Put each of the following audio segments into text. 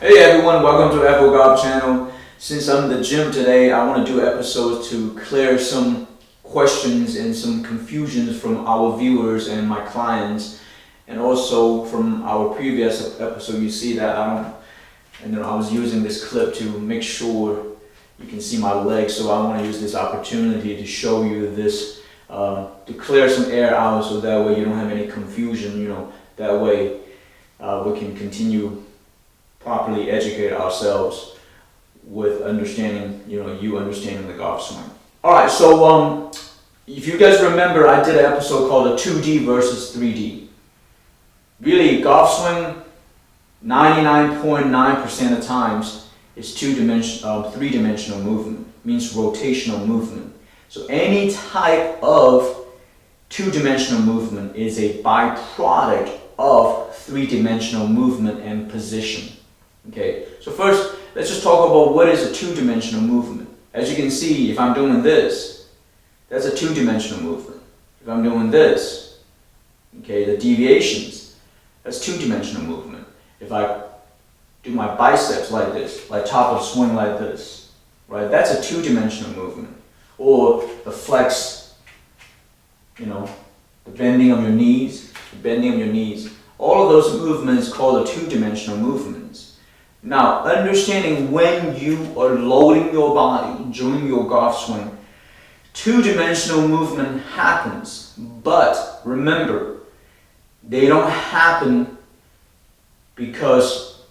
Hey everyone, welcome to Apple Golf Channel. Since I'm in the gym today, I want to do episodes to clear some questions and some confusions from our viewers and my clients, and also from our previous episode. You see that I was using this clip to make sure you can see my legs. So I want to use this opportunity to show you this, to clear some air out, so that way you don't have any confusion. That way we can continue properly educate ourselves with understanding, you understanding the golf swing. Alright, so if you guys remember, I did an episode called a 2D versus 3D. Really, golf swing, 99.9% of times is three-dimensional movement, means rotational movement. So any type of two-dimensional movement is a byproduct of three-dimensional movement and position. Okay, so first, let's just talk about what is a two-dimensional movement. As you can see, if I'm doing this, that's a two-dimensional movement. If I'm doing this, okay, the deviations, that's two-dimensional movement. If I do my biceps like this, like top of swing like this, right, that's a two-dimensional movement. Or the flex, the bending of your knees, all of those movements called a two-dimensional movements. Now, understanding when you are loading your body during your golf swing, two-dimensional movement happens, but remember, they don't happen because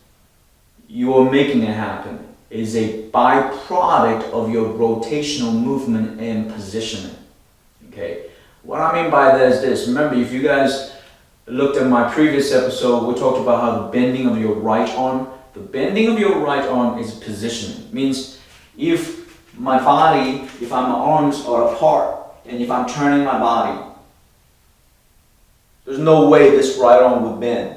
you're making it happen. It is a byproduct of your rotational movement and positioning. Okay, what I mean by that is this. Remember, if you guys looked at my previous episode, we talked about how the bending of your right arm. The bending of your right arm is positioning. It means if my arms are apart and if I'm turning my body, there's no way this right arm would bend.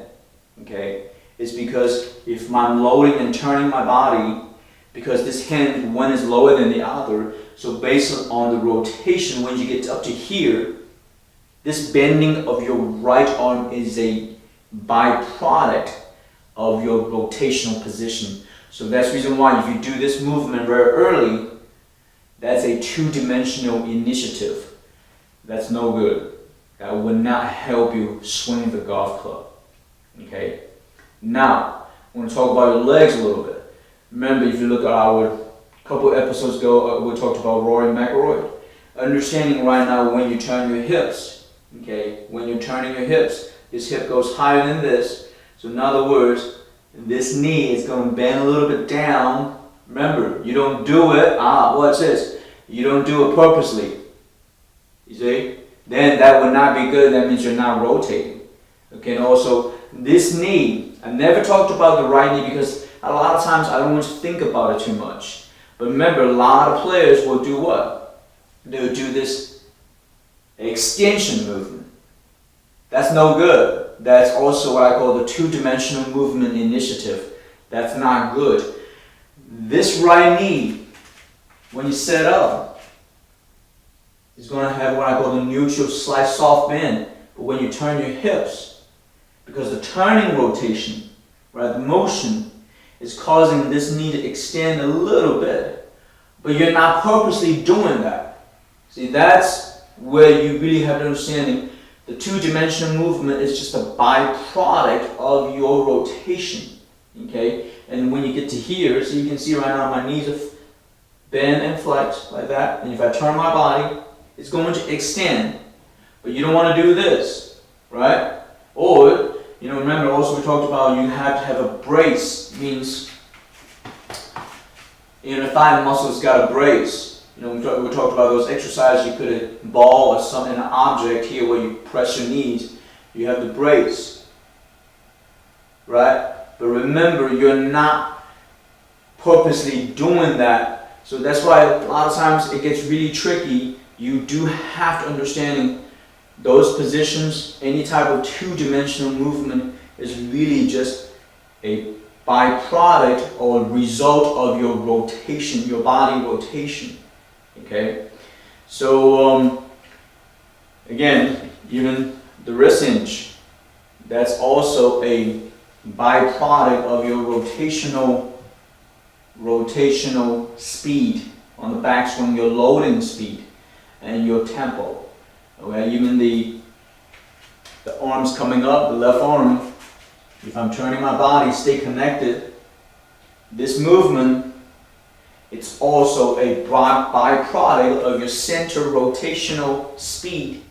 Okay? It's because if I'm loading and turning my body, because this hand, one is lower than the other, so based on the rotation, when you get up to here, this bending of your right arm is a byproduct of your rotational position. So that's the reason why if you do this movement very early, that's a two-dimensional initiative. That's no good. That will not help you swing the golf club. Okay? Now, I'm going to talk about your legs a little bit. Remember, if you look at our couple episodes ago, we talked about Rory McIlroy. Understanding right now when you turn your hips. Okay? When you're turning your hips, this hip goes higher than this. So in other words, this knee is going to bend a little bit down. Remember, you don't do it, watch this. You don't do it purposely. You see? Then that would not be good. That means you're not rotating. Okay, and also this knee, I never talked about the right knee because a lot of times I don't want to think about it too much. But remember, a lot of players will do what? They'll do this extension movement. That's no good. That's also what I call the two-dimensional movement initiative. That's not good. This right knee, when you set up, is going to have what I call the neutral slight soft bend. But when you turn your hips, because the turning rotation, right, the motion, is causing this knee to extend a little bit. But you're not purposely doing that. See, that's where you really have to understanding. The two-dimensional movement is just a byproduct of your rotation, okay? And when you get to here, so you can see right now my knees are bend and flex like that. And if I turn my body, it's going to extend. But you don't want to do this, right? Or, remember also we talked about you have to have a brace. Means, the thigh muscles got a brace. We talked about those exercises. You put a ball or something, an object here where you press your knees. You have the brace, right? But remember, you're not purposely doing that. So that's why a lot of times it gets really tricky. You do have to understand those positions. Any type of two-dimensional movement is really just a byproduct or result of your rotation, your body rotation. Okay, so again, even the wrist hinge, that's also a byproduct of your rotational speed on the backswing, your loading speed and your tempo. Okay, even the arms coming up, the left arm, if I'm turning my body, stay connected, this movement, it's also a byproduct of your center rotational speed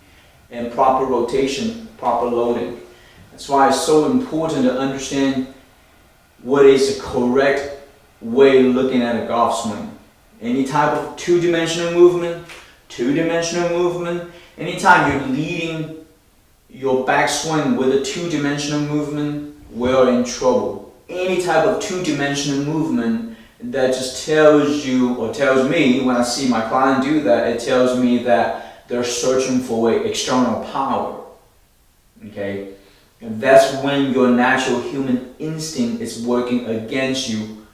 and proper rotation, proper loading. That's why it's so important to understand what is the correct way of looking at a golf swing. Any type of two-dimensional movement, anytime you're leading your backswing with a two-dimensional movement, we're in trouble. Any type of two-dimensional movement that just tells you, or tells me, when I see my client do that, it tells me that they're searching for an external power. Okay? And that's when your natural human instinct is working against you,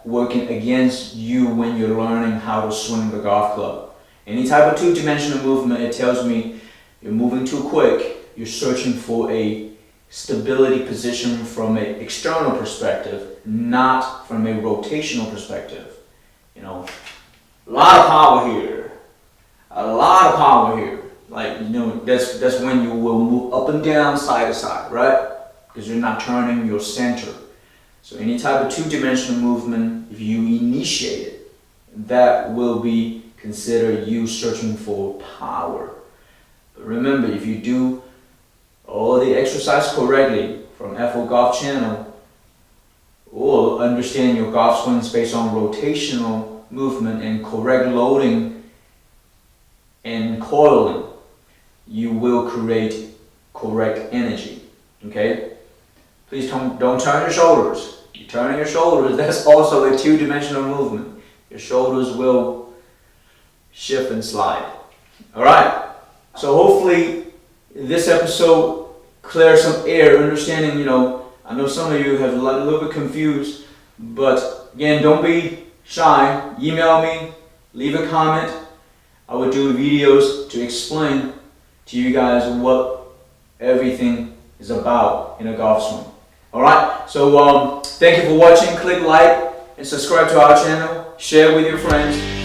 working against you when you're learning how to swing the golf club. Any type of two-dimensional movement, it tells me you're moving too quick, you're searching for a stability position from an external perspective, not from a rotational perspective. You know, a lot of power here. Like, you know, that's when you will move up and down, side to side, right? Because you're not turning your center. So any type of two-dimensional movement, if you initiate it, that will be considered you searching for power. But remember, if you do all the exercise correctly from FO Golf Channel, or understand your golf swings based on rotational movement and correct loading and coiling, you will create correct energy. Okay? Please don't turn your shoulders. You're turning your shoulders, that's also a two-dimensional movement. Your shoulders will shift and slide. Alright? So hopefully this episode clears some air, understanding, you know, I know some of you have a little bit confused, but again, don't be shy. Email me, leave a comment. I will do videos to explain to you guys what everything is about in a golf swing. Alright, so thank you for watching. Click like and subscribe to our channel. Share with your friends.